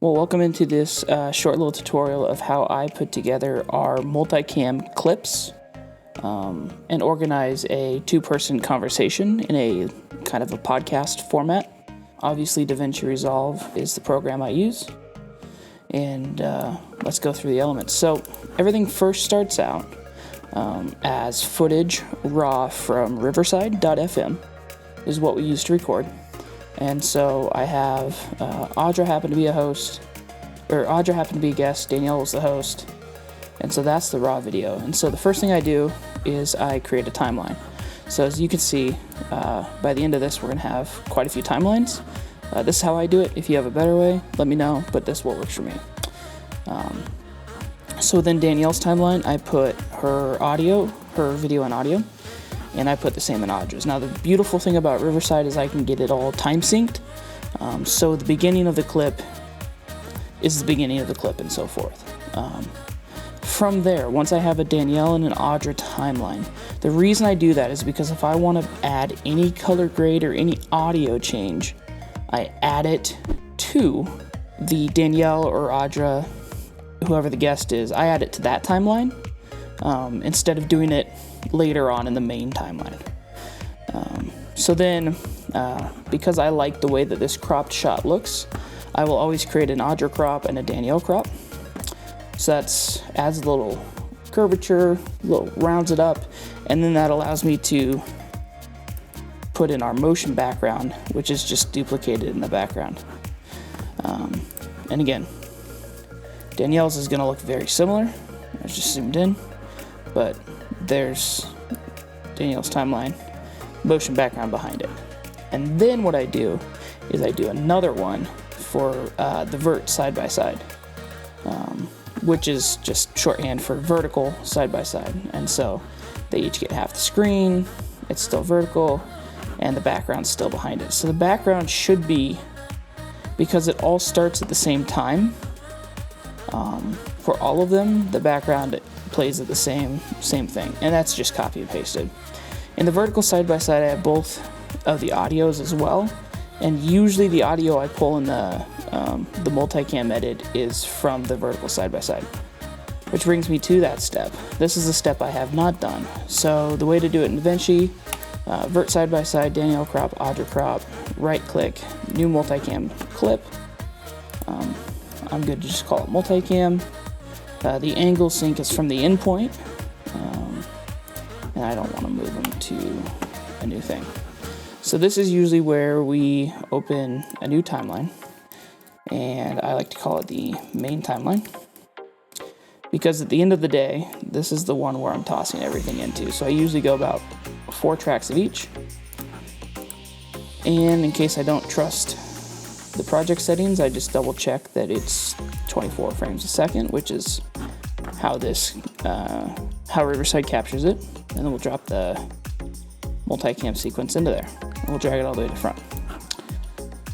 Well, welcome into this short little tutorial of how I put together our multicam clips and organize a two-person conversation in a kind of a podcast format. Obviously, DaVinci Resolve is the program I use, and let's go through the elements. So everything first starts out as footage raw from riverside.fm is what we use to record. And so I have Audra happened to be a host, or Audra happened to be a guest, Danielle was the host, and so that's the raw video. And so the first thing I do is I create a timeline. So as you can see, by the end of this we're going to have quite a few timelines. This is how I do it. If you have a better way, let me know, but this is what works for me. So within Danielle's timeline, I put her audio, her video and audio, and I put the same in Audra's. Now the beautiful thing about Riverside is I can get it all time synced, so the beginning of the clip is the beginning of the clip and so forth. From there, once I have a Danielle and an Audra timeline, the reason I do that is because if I want to add any color grade or any audio change, I add it to the Danielle or Audra, whoever the guest is, I add it to that timeline instead of doing it later on in the main timeline. So then, because I like the way that this cropped shot looks, I will always create an Audra crop and a Danielle crop. So that's adds a little curvature, rounds it up, and then that allows me to put in our motion background, which is just duplicated in the background. And again, Danielle's is going to look very similar. I just zoomed in, but there's Danielle's timeline, motion background behind it. And then what I do is I do another one for the vert side by side, which is just shorthand for vertical side by side. And so they each get half the screen, it's still vertical, and the background's still behind it. So the background should be, because it all starts at the same time, for all of them, the background plays at the same thing, and that's just copy and pasted. In the vertical side by side, I have both of the audios as well, and usually the audio I pull in the multicam edit is from the vertical side by side, which brings me to that step. This is a step I have not done. So the way to do it in DaVinci, vert side by side, Danielle crop, Audra crop, right click, new multicam clip. I'm good to just call it multicam. The angle sync is from the endpoint, and I don't want to move them to a new thing. So this is usually where we open a new timeline, and I like to call it the main timeline, because at the end of the day, this is the one where I'm tossing everything into. So I usually go about 4 tracks of each, and in case I don't trust the project settings, I just double check that it's 24 frames a second, which is how this how Riverside captures it, and then we'll drop the multicam sequence into there, and we'll drag it all the way to the front.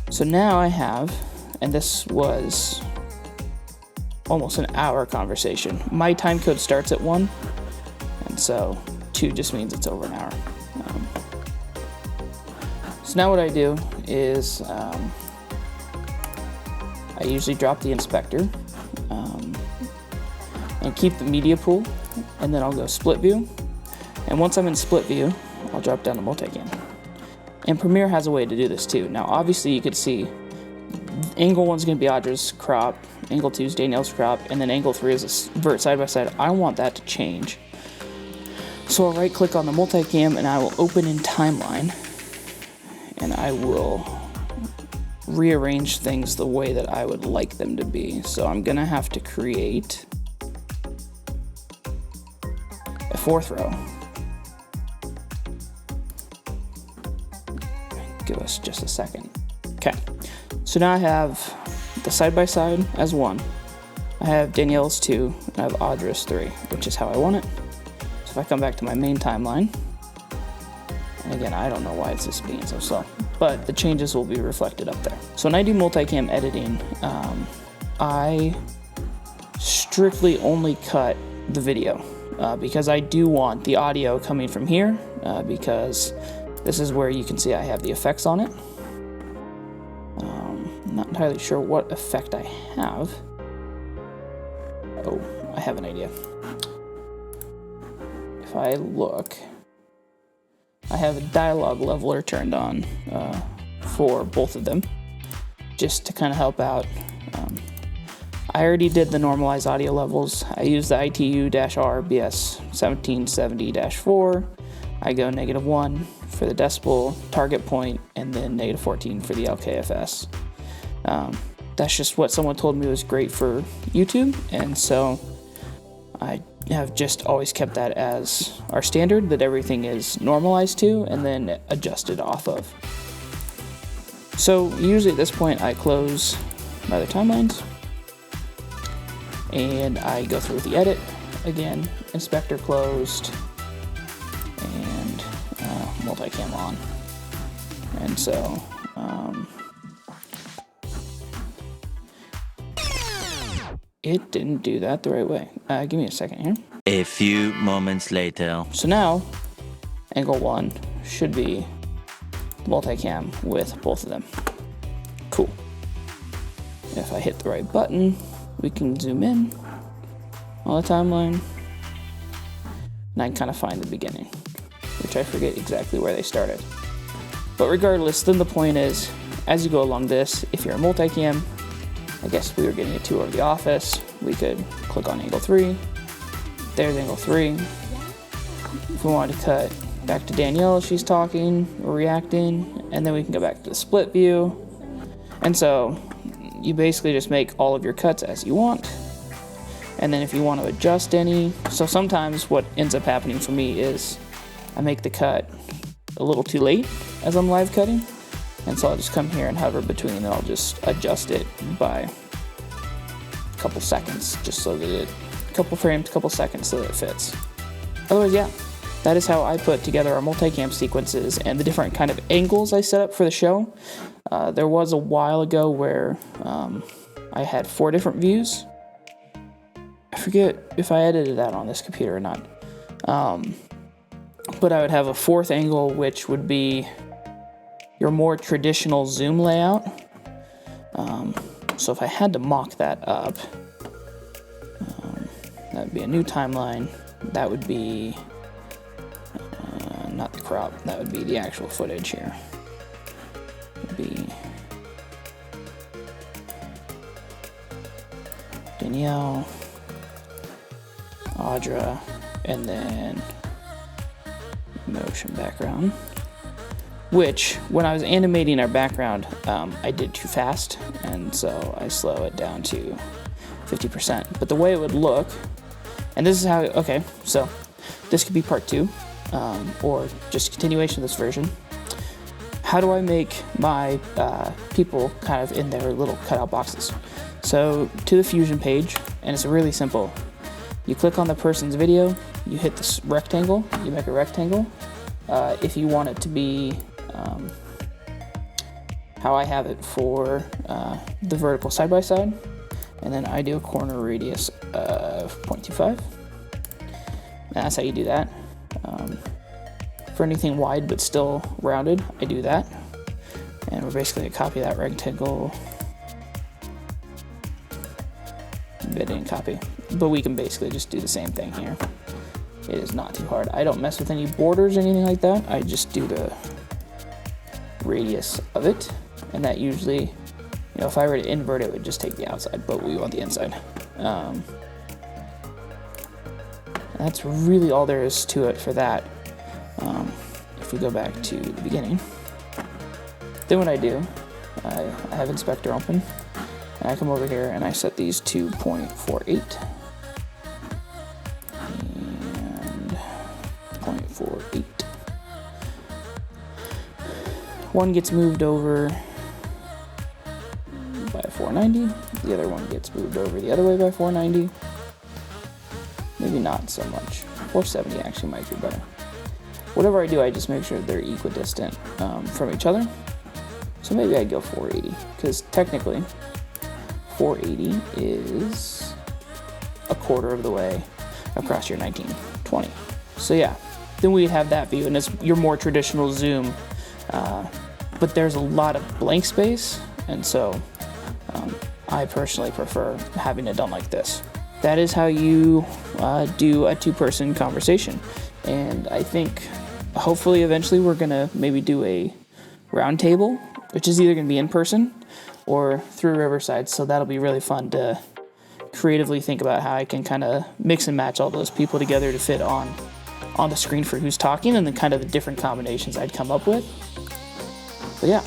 So now I have, and this was almost an hour conversation. My time code starts at 1, and so 2 just means it's over an hour. So now what I do is I usually drop the inspector and keep the media pool, and then I'll go split view, and once I'm in split view, I'll drop down to multicam. And Premiere has a way to do this too. Now obviously you could see angle 1 is going to be Audra's crop, angle 2 is Danielle's crop, and then angle 3 is a vert side by side. I want that to change. So I'll right click on the multicam and I will open in timeline, and I will rearrange things the way that I would like them to be. So I'm gonna have to create a 4th row. Give us just a second. Okay, so now I have the side by side as 1. I have Danielle's 2, and I have Audra's 3, which is how I want it. So if I come back to my main timeline, and again, I don't know why it's just being so slow, but the changes will be reflected up there. So when I do multicam editing, I strictly only cut the video because I do want the audio coming from here, because this is where you can see I have the effects on it. not entirely sure what effect I have. Oh, I have an idea. If I look, I have a dialogue leveler turned on for both of them, just to kind of help out. I already did the normalized audio levels. I use the ITU-R BS 1770-4. I go -1 for the decibel target point, and then -14 for the LKFS. That's just what someone told me was great for YouTube, and so I have just always kept that as our standard, that everything is normalized to and then adjusted off of. So usually at this point I close my other timelines and I go through with the edit. Again, inspector closed and multicam on. And so it didn't do that the right way. Give me a second here. A few moments later. So now, angle 1 should be multicam with both of them. Cool. If I hit the right button, we can zoom in on the timeline, and I can kind of find the beginning, which I forget exactly where they started. But regardless, then the point is, as you go along this, if you're a multicam, I guess we were getting a tour of the office, we could click on angle 3, there's angle 3. If we wanted to cut back to Danielle, she's talking or reacting, and then we can go back to the split view. And so you basically just make all of your cuts as you want. And then if you want to adjust any, so sometimes what ends up happening for me is I make the cut a little too late as I'm live cutting. And so I'll just come here and hover between, and I'll just adjust it by a couple seconds, just so that it, a couple frames, a couple seconds, so that it fits. Otherwise, yeah, that is how I put together our multicam sequences and the different kind of angles I set up for the show. There was a while ago where I had 4 different views. I forget if I edited that on this computer or not. But I would have a 4th angle, which would be your more traditional zoom layout. So if I had to mock that up, that would be a new timeline. That would be not the crop, that would be the actual footage here. It would be Danielle, Audra, and then motion background. Which, when I was animating our background, I did too fast, and so I slow it down to 50%. But the way it would look, and this is how, okay, so this could be part 2, or just a continuation of this version. How do I make my people kind of in their little cutout boxes? So, to the Fusion page, and it's really simple. You click on the person's video, you hit this rectangle, you make a rectangle. If you want it to be how I have it for the vertical side-by-side, and then I do a corner radius of 0.25. And that's how you do that. For anything wide but still rounded, I do that. And we're basically going to copy that rectangle, bit and copy. But we can basically just do the same thing here. It is not too hard. I don't mess with any borders or anything like that. I just do the radius of it. And that usually, you know, if I were to invert it, it would just take the outside, but we want the inside. That's really all there is to it for that. If we go back to the beginning, then what I do, I have inspector open, and I come over here and I set these to 0.48 and 0.48. One gets moved over by 490, the other one gets moved over the other way by 490. Maybe not so much. 470 actually might be better. Whatever I do, I just make sure they're equidistant from each other. So maybe I'd go 480, because technically 480 is a quarter of the way across your 1920. So yeah, then we'd have that view, and it's your more traditional zoom, but there's a lot of blank space, and so I personally prefer having it done like this. That is how you do a two-person conversation. And I think hopefully eventually we're gonna maybe do a round table, which is either gonna be in person or through Riverside. So that'll be really fun to creatively think about how I can kind of mix and match all those people together to fit on the screen for who's talking, and then kind of the different combinations I'd come up with. But yeah,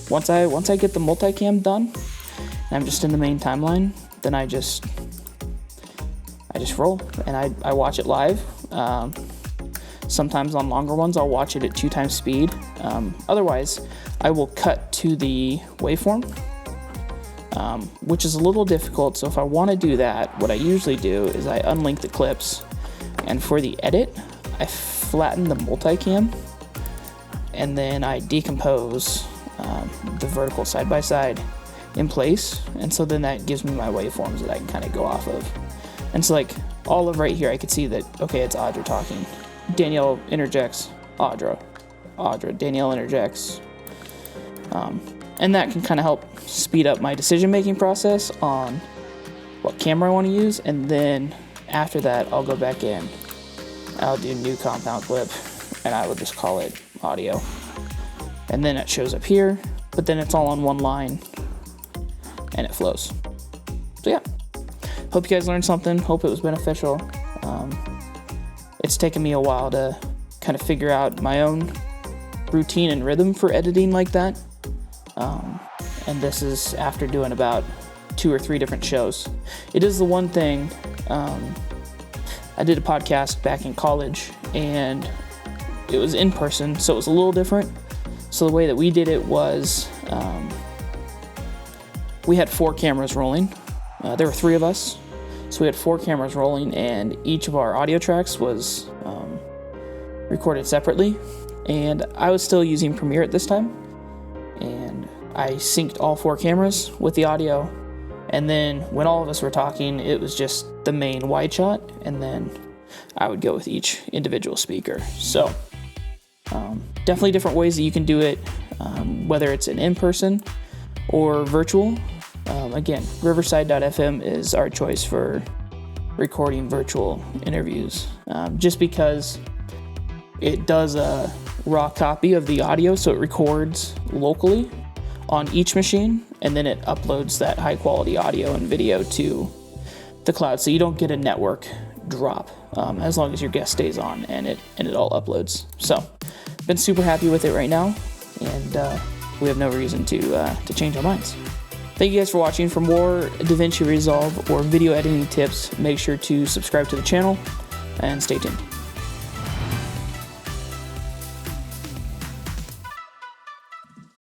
once I get the multicam done, and I'm just in the main timeline, then I just roll and I watch it live. Sometimes on longer ones, I'll watch it at 2 times speed. Otherwise, I will cut to the waveform, which is a little difficult. So if I want to do that, what I usually do is I unlink the clips, and for the edit, I flatten the multicam, and then I decompose the vertical side by side in place, and so then that gives me my waveforms that I can kind of go off of. And so like all of right here, I could see that, okay, it's Audra talking. Danielle interjects, Audra, Danielle interjects. And that can kind of help speed up my decision-making process on what camera I want to use. And then after that, I'll go back in, I'll do new compound clip, and I will just call it audio. And then it shows up here, but then it's all on one line and it flows. So yeah, hope you guys learned something. Hope it was beneficial. It's taken me a while to kind of figure out my own routine and rhythm for editing like that. And this is after doing about 2 or 3 different shows. It is the one thing, I did a podcast back in college, and it was in person, so it was a little different. So the way that we did it was, we had 4 cameras rolling. There were 3 of us, so we had 4 cameras rolling, and each of our audio tracks was recorded separately. And I was still using Premiere at this time, and I synced all 4 cameras with the audio. And then when all of us were talking, it was just the main wide shot, and then I would go with each individual speaker. So definitely different ways that you can do it, whether it's an in-person or virtual. Again, Riverside.fm is our choice for recording virtual interviews, just because it does a raw copy of the audio, so it records locally on each machine, and then it uploads that high quality audio and video to the cloud, so you don't get a network drop as long as your guest stays on and it all uploads. So been super happy with it right now, and we have no reason to change our minds. Thank you guys for watching. For more DaVinci Resolve or video editing tips, make sure to subscribe to the channel and stay tuned.